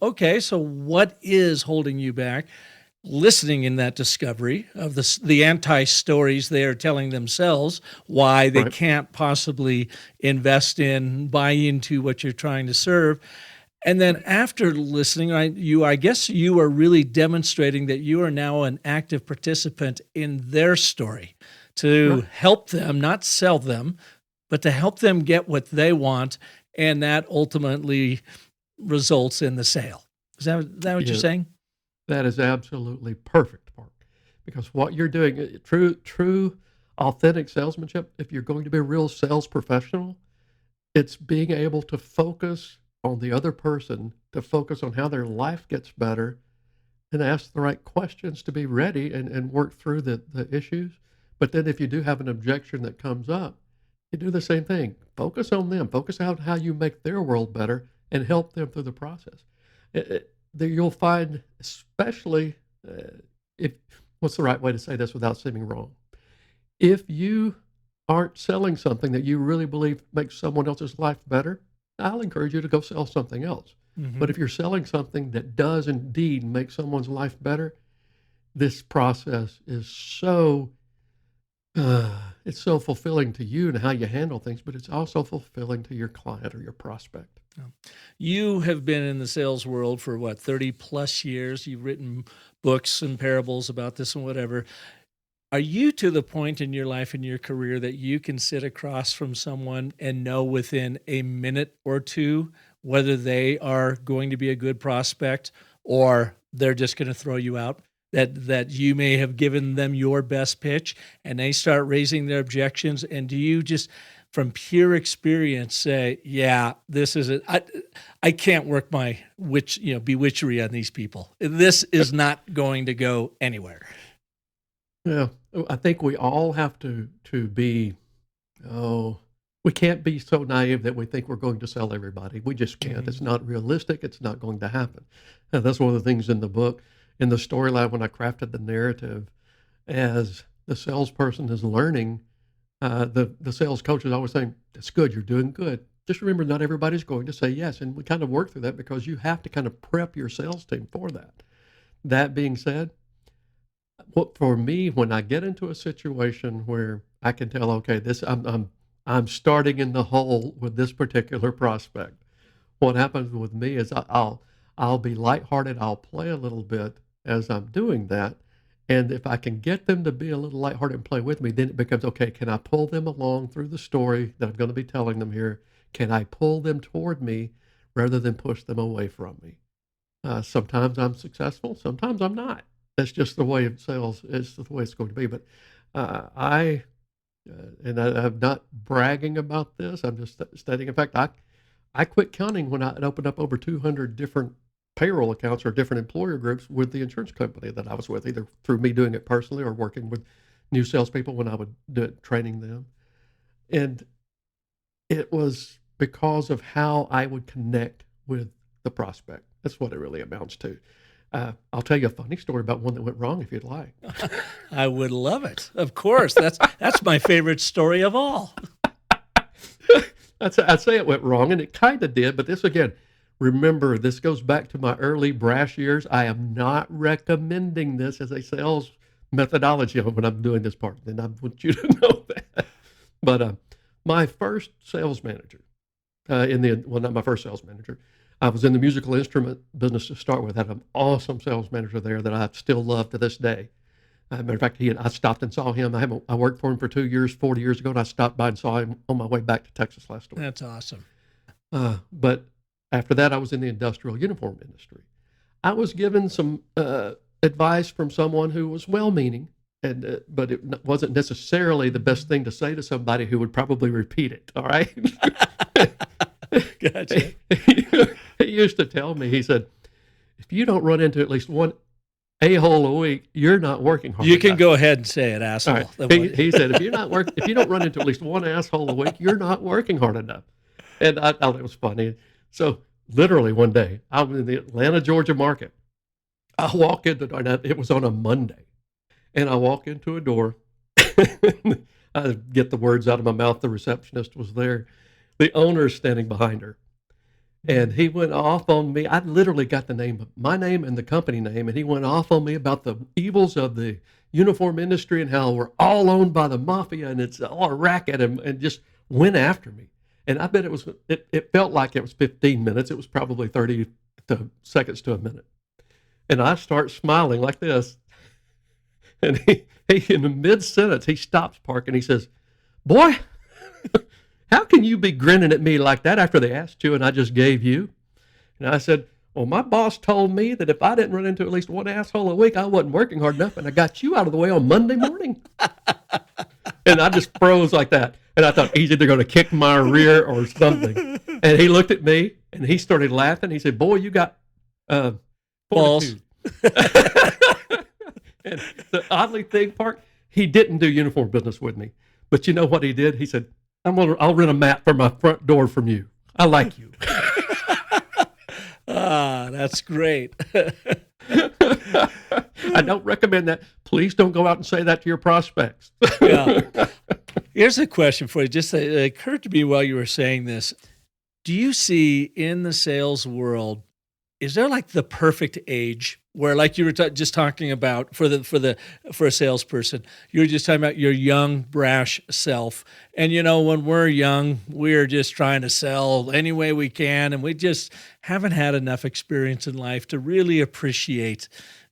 okay, so what is holding you back? Listening in that discovery of the anti-stories they are telling themselves, why they can't possibly invest in, buy into what you're trying to serve. And then after listening, I guess you are really demonstrating that you are now an active participant in their story to help them, not sell them, but to help them get what they want. And that ultimately results in the sale. Is that what you're saying? That is absolutely perfect, Mark. Because what you're doing, true, authentic salesmanship, if you're going to be a real sales professional, it's being able to focus on the other person to focus on how their life gets better and ask the right questions to be ready and work through the issues. But then if you do have an objection that comes up, you do the same thing. Focus on them. Focus on how you make their world better and help them through the process. You'll find, especially if, what's the right way to say this without seeming wrong? If you aren't selling something that you really believe makes someone else's life better, I'll encourage you to go sell something else. Mm-hmm. But if you're selling something that does indeed make someone's life better, this process is so it's so fulfilling to you and how you handle things, but it's also fulfilling to your client or your prospect. You have been in the sales world for 30 plus years. You've written books and parables about this and whatever. Are you to the point in your life and your career that you can sit across from someone and know within a minute or two whether they are going to be a good prospect or they're just going to throw you out? That you may have given them your best pitch and they start raising their objections, and do you just from pure experience say, yeah, this is it. I can't work my bewitchery on these people. This is not going to go anywhere. Yeah, I think we all have to be, we can't be so naive that we think we're going to sell everybody. We just can't. Mm-hmm. It's not realistic. It's not going to happen. And that's one of the things in the book. In the storyline, when I crafted the narrative, as the salesperson is learning, the sales coach is always saying, that's good, you're doing good. Just remember, not everybody's going to say yes. And we kind of work through that because you have to kind of prep your sales team for that. That being said, for me, when I get into a situation where I can tell, okay, I'm starting in the hole with this particular prospect, what happens with me is I'll be lighthearted, I'll play a little bit as I'm doing that. And if I can get them to be a little lighthearted and play with me, then it becomes, okay, can I pull them along through the story that I'm going to be telling them here? Can I pull them toward me rather than push them away from me? Sometimes I'm successful, sometimes I'm not. That's just the way of sales. It's the way it's going to be. But I'm not bragging about this. I'm just stating, in fact, I quit counting when I had opened up over 200 different payroll accounts or different employer groups with the insurance company that I was with, either through me doing it personally or working with new salespeople when I would do it, training them. And it was because of how I would connect with the prospect. That's what it really amounts to. I'll tell you a funny story about one that went wrong if you'd like. I would love it. Of course. That's my favorite story of all. I'd say it went wrong, and it kind of did, but this again, remember, this goes back to my early brash years. I am not recommending this as a sales methodology when I'm doing this part, and I want you to know that. But my first sales manager, not my first sales manager, I was in the musical instrument business to start with. I had an awesome sales manager there that I still love to this day. Matter of fact, I stopped and saw him. I worked for him for 2 years, 40 years ago, and I stopped by and saw him on my way back to Texas last week. That's awesome. But after that, I was in the industrial uniform industry. I was given some advice from someone who was well-meaning, but it wasn't necessarily the best thing to say to somebody who would probably repeat it, all right? Gotcha. He used to tell me, he said, if you don't run into at least one a-hole a week, you're not working hard enough. You can go ahead and say it, asshole. Right. He said, if you don't run into at least one asshole a week, you're not working hard enough. And I thought it was funny. So literally one day, I was in the Atlanta, Georgia market. I walk into, it was on a Monday, and I walk into a door. I get the words out of my mouth. The receptionist was there. The owner's standing behind her. And he went off on me. I literally got my name and the company name, and he went off on me about the evils of the uniform industry and how we're all owned by the mafia and it's all a racket, and just went after me. And I bet it felt like it was 15 minutes. It was probably 30 seconds to a minute. And I start smiling like this. And he in the mid-sentence, he stops Park and he says, boy, how can you be grinning at me like that after they asked you and I just gave you? And I said, well, my boss told me that if I didn't run into at least one asshole a week, I wasn't working hard enough, and I got you out of the way on Monday morning. And I just froze like that. And I thought he's either going to kick my rear or something. And he looked at me And he started laughing. He said, "Boy, you got Balls. fortitude." And the oddly thing part, he didn't do uniform business with me. But you know what he did? He said, I'll rent a mat for my front door from you. I like you. That's great. I don't recommend that. Please don't go out and say that to your prospects. Yeah. Here's a question for you. Just it occurred to me while you were saying this. Do you see in the sales world, is there like the perfect age where, like you were just talking about for a salesperson, you were just talking about your young, brash self. And when we're young, we're just trying to sell any way we can, and we just haven't had enough experience in life to really appreciate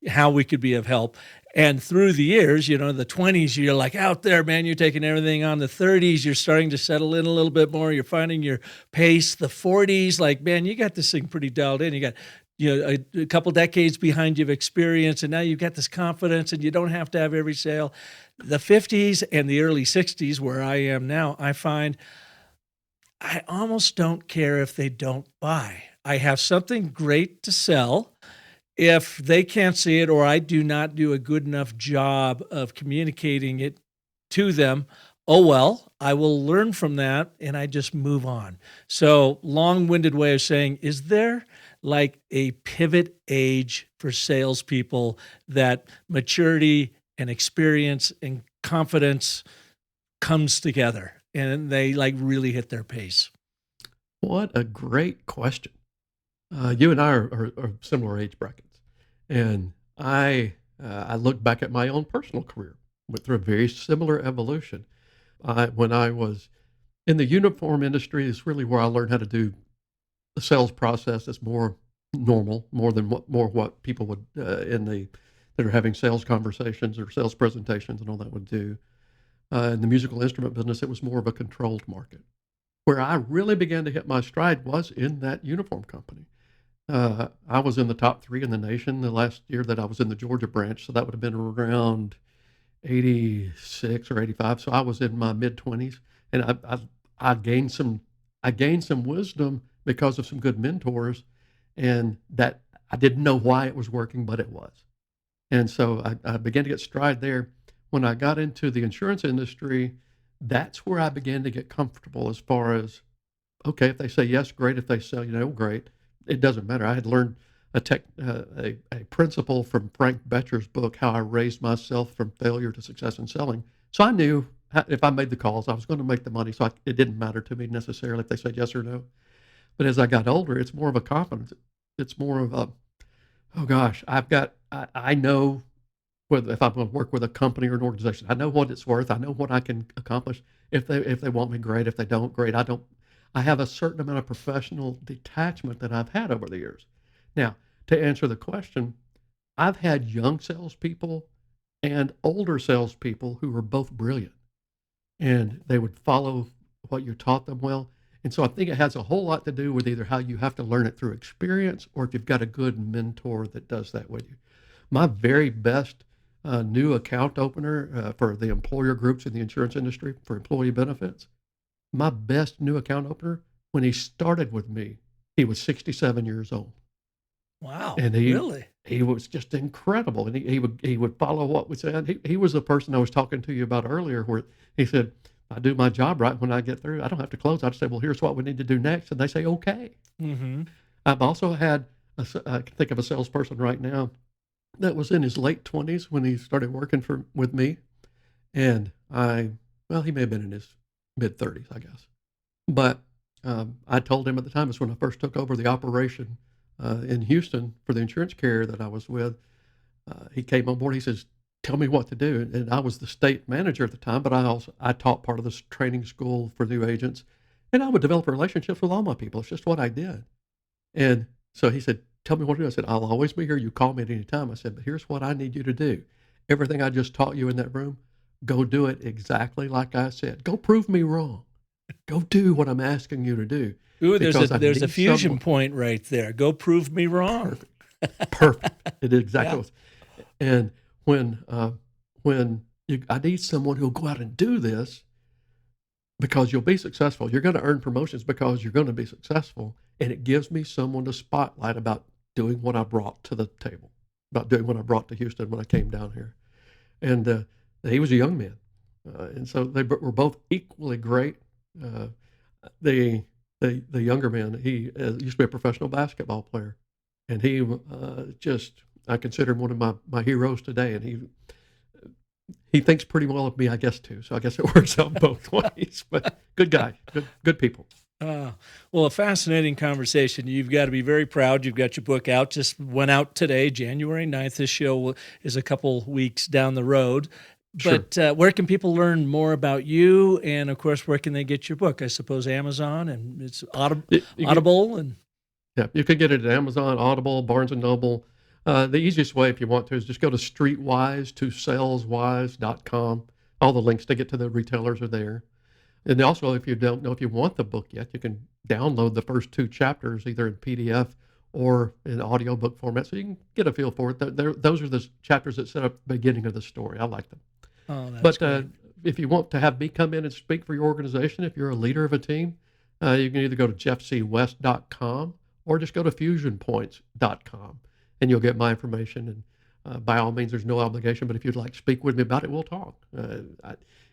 how we could be of help. And through the years, the 20s, you're like out there, man, you're taking everything on. The 30s, you're starting to settle in a little bit more. You're finding your pace. The 40s, like, man, you got this thing pretty dialed in. You got, a couple decades behind you of experience, and now you've got this confidence, and you don't have to have every sale. The 50s and the early 60s, where I am now, I find I almost don't care if they don't buy. I have something great to sell. If they can't see it, or I do not do a good enough job of communicating it to them, oh well, I will learn from that and I just move on. So, long-winded way of saying, is there like a pivot age for salespeople that maturity and experience and confidence comes together and they like really hit their pace? What a great question. You and I are similar age brackets. And I look back at my own personal career, went through a very similar evolution. When I was in the uniform industry, is really where I learned how to do the sales process that's more normal, more what people would that are having sales conversations or sales presentations and all that would do. In the musical instrument business, it was more of a controlled market. Where I really began to hit my stride was in that uniform company. I was in the top 3 in the nation the last year that I was in the Georgia branch, so that would have been around 86 or 85. So I was in my mid-20s, and I gained some wisdom because of some good mentors, and that I didn't know why it was working, but it was. And so I began to get stride there. When I got into the insurance industry, that's where I began to get comfortable as far as, okay, if they say yes, great. If they say great. It doesn't matter. I had learned a principle from Frank Betcher's book, How I Raised Myself from Failure to Success in Selling. So I knew if I made the calls, I was going to make the money. So it didn't matter to me necessarily if they said yes or no. But as I got older, it's more of a confidence. It's more of a, oh gosh, I know whether if I'm going to work with a company or an organization, I know what it's worth. I know what I can accomplish. If they want me, great. If they don't, great. I have a certain amount of professional detachment that I've had over the years. Now, to answer the question, I've had young salespeople and older salespeople who were both brilliant, and they would follow what you taught them well. And so I think it has a whole lot to do with either how you have to learn it through experience or if you've got a good mentor that does that with you. My very best new account opener for the employer groups in the insurance industry for employee benefits, my best new account opener, when he started with me, he was 67 years old. Wow. And really? He was just incredible. And he would follow what we said. He was the person I was talking to you about earlier where he said, I do my job right when I get through. I don't have to close. I just say, well, here's what we need to do next. And they say, okay. Mm-hmm. I've also had, I can think of a salesperson right now that was in his late 20s when he started working with me. And he may have been in his mid-30s, I guess. But I told him at the time, it's when I first took over the operation in Houston for the insurance carrier that I was with. He came on board. He says, tell me what to do. And I was the state manager at the time, but I taught part of this training school for new agents. And I would develop relationships with all my people. It's just what I did. And so he said, tell me what to do. I said, I'll always be here. You call me at any time. I said, but here's what I need you to do. Everything I just taught you in that room, go do it exactly like I said. Go prove me wrong. Go do what I'm asking you to do. Ooh, there's a fusion point right there. Go prove me wrong. Perfect. It exactly was. And when I need someone who'll go out and do this because you'll be successful. You're going to earn promotions because you're going to be successful. and it gives me someone to spotlight about doing what I brought to the table, about doing what I brought to Houston when I came down here. And he was a young man, and so they were both equally great. Uh, the younger man, he used to be a professional basketball player, and he I consider him one of my heroes today, and he thinks pretty well of me, I guess, too. So I guess it works out both ways. But good guy, good people. Well, a fascinating conversation. You've got to be very proud. You've got your book out. Just went out today, January 9th. This show is a couple weeks down the road. Sure. But where can people learn more about you? And, of course, where can they get your book? I suppose Amazon, and it's Audible. And yeah, you can get it at Amazon, Audible, Barnes & Noble. The easiest way, if you want to, is just go to Streetwise to Saleswise.com. All the links to get to the retailers are there. And also, if you don't know if you want the book yet, you can download the first 2 chapters either in PDF or in audiobook format, so you can get a feel for it. Those are the chapters that set up the beginning of the story. I like them. oh, that's But great. if you want to have me come in and speak for your organization, if you're a leader of a team, you can either go to jeffcwest.com or just go to fusionpoints.com, and you'll get my information. And by all means, there's no obligation, but if you'd like to speak with me about it, we'll talk.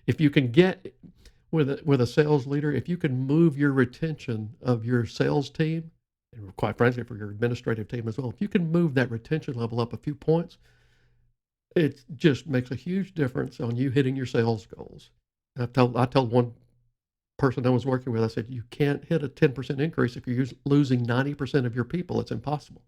If you can get with a sales leader, if you can move your retention of your sales team, and quite frankly for your administrative team as well, if you can move that retention level up a few points, it just makes a huge difference on you hitting your sales goals. I told one person I was working with, I said, you can't hit a 10% increase if you're losing 90% of your people. It's impossible.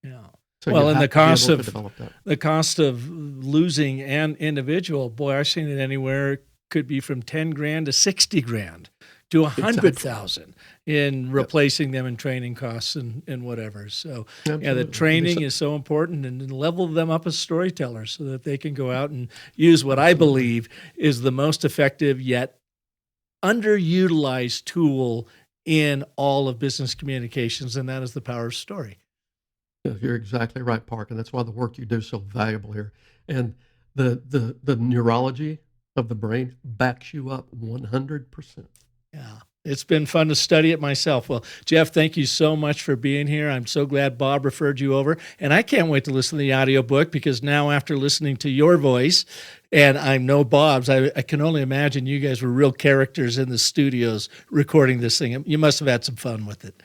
Yeah. So Well, you and have the to be able cost to of develop that. the cost of losing an individual, boy, I've seen it anywhere. Could be from 10 grand to 60 grand to 100,000 in replacing them in training costs and whatever. So yeah, the Absolutely. training is so important, and level them up as storytellers so that they can go out and use what I believe is the most effective yet underutilized tool in all of business communications, and that is the power of story. Yeah, you're exactly right, Park, and that's why the work you do is so valuable here. And the neurology of the brain backs you up 100%. Yeah, it's been fun to study it myself. Well, Jeff, thank you so much for being here. I'm so glad Bob referred you over, and I can't wait to listen to the audiobook, because now after listening to your voice, and I know Bob's, I can only imagine you guys were real characters in the studios recording this thing. You must have had some fun with it.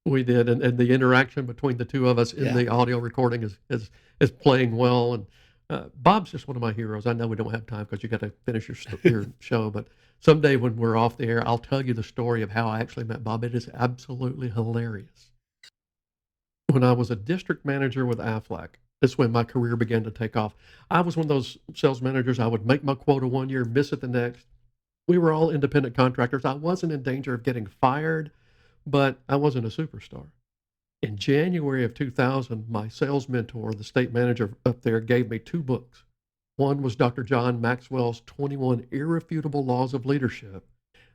We did, and the interaction between the two of us in the audio recording is playing well. And Bob's just one of my heroes. I know we don't have time because you got to finish your show, but someday when we're off the air, I'll tell you the story of how I actually met Bob. It is absolutely hilarious. When I was a district manager with Aflac, that's when my career began to take off. I was one of those sales managers. I would make my quota one year, miss it the next. We were all independent contractors. I wasn't in danger of getting fired, but I wasn't a superstar. In January of 2000, my sales mentor, the state manager up there, gave me 2 books. One was Dr. John Maxwell's 21 Irrefutable Laws of Leadership.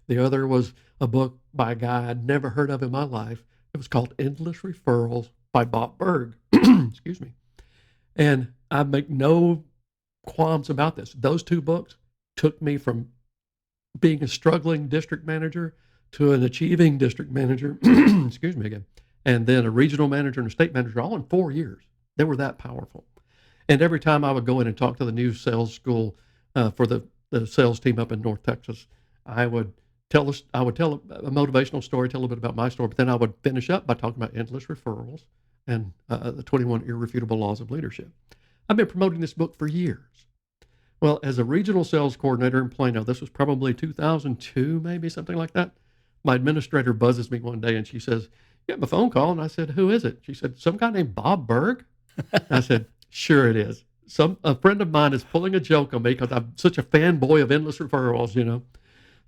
The other was a book by a guy I'd never heard of in my life. It was called Endless Referrals by Bob Burg. Excuse me. And I make no qualms about this. Those 2 books took me from being a struggling district manager to an achieving district manager, excuse me again, and then a regional manager and a state manager, all in 4 years. They were that powerful. And every time I would go in and talk to the new sales school for the sales team up in North Texas, I would tell a motivational story, tell a bit about my story, but then I would finish up by talking about endless referrals and the 21 Irrefutable Laws of Leadership. I've been promoting this book for years. Well, as a regional sales coordinator in Plano, this was probably 2002, maybe something like that. My administrator buzzes me one day and she says, "You have a phone call?" And I said, "Who is it?" She said, "Some guy named Bob Burg." I said, "Sure it is. A friend of mine is pulling a joke on me because I'm such a fanboy of endless referrals, you know."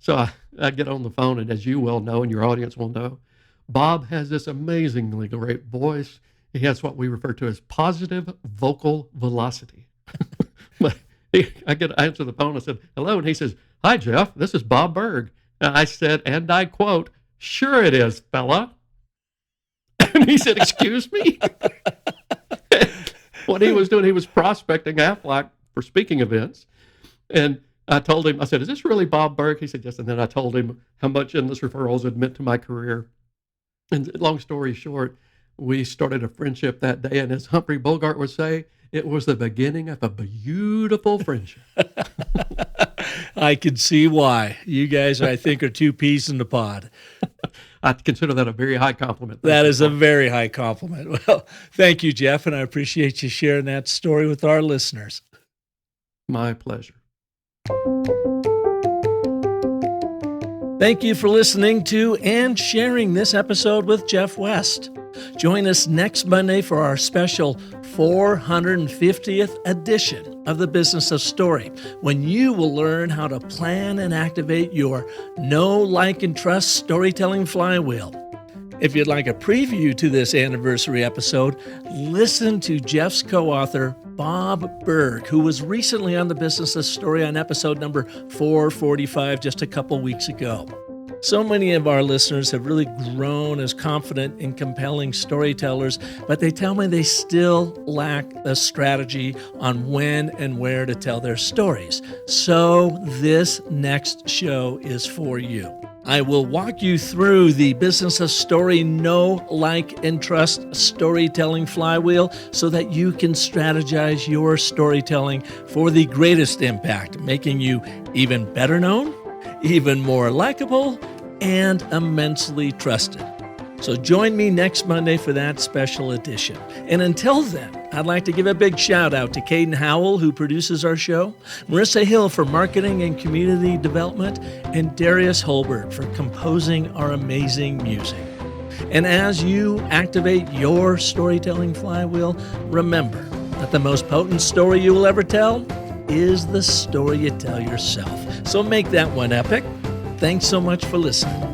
So I get on the phone, and as you well know, and your audience will know, Bob has this amazingly great voice. He has what we refer to as positive vocal velocity. I answer the phone. I said, "Hello," and he says, "Hi, Jeff. This is Bob Burg." And I said, and I quote, "Sure it is, fella." And he said, "Excuse me?" What he was doing, he was prospecting Aflac for speaking events. And I told him, I said, "Is this really Bob Burg?" He said, "Yes." And then I told him how much endless referrals had meant to my career. And long story short, we started a friendship that day. And as Humphrey Bogart would say, it was the beginning of a beautiful friendship. I can see why. You guys, I think, are two peas in the pod. I consider that a very high compliment. That is a very high compliment. Well, thank you, Jeff, and I appreciate you sharing that story with our listeners. My pleasure. Thank you for listening to and sharing this episode with Jeff West. Join us next Monday for our special 450th edition of the Business of Story, when you will learn how to plan and activate your know, like, and trust storytelling flywheel. If you'd like a preview to this anniversary episode, listen to Jeff's co-author, Bob Burg, who was recently on the Business of Story on episode number 445 just a couple weeks ago. So many of our listeners have really grown as confident and compelling storytellers, but they tell me they still lack a strategy on when and where to tell their stories. So this next show is for you. I will walk you through the Business of Story know, like, and trust storytelling flywheel so that you can strategize your storytelling for the greatest impact, making you even better known, even more likable, and immensely trusted. So join me next Monday for that special edition. And until then, I'd like to give a big shout out to Caden Howell, who produces our show, Marissa Hill for marketing and community development, and Darius Holbert for composing our amazing music. And as you activate your storytelling flywheel, remember that the most potent story you will ever tell is the story you tell yourself. So make that one epic. Thanks so much for listening.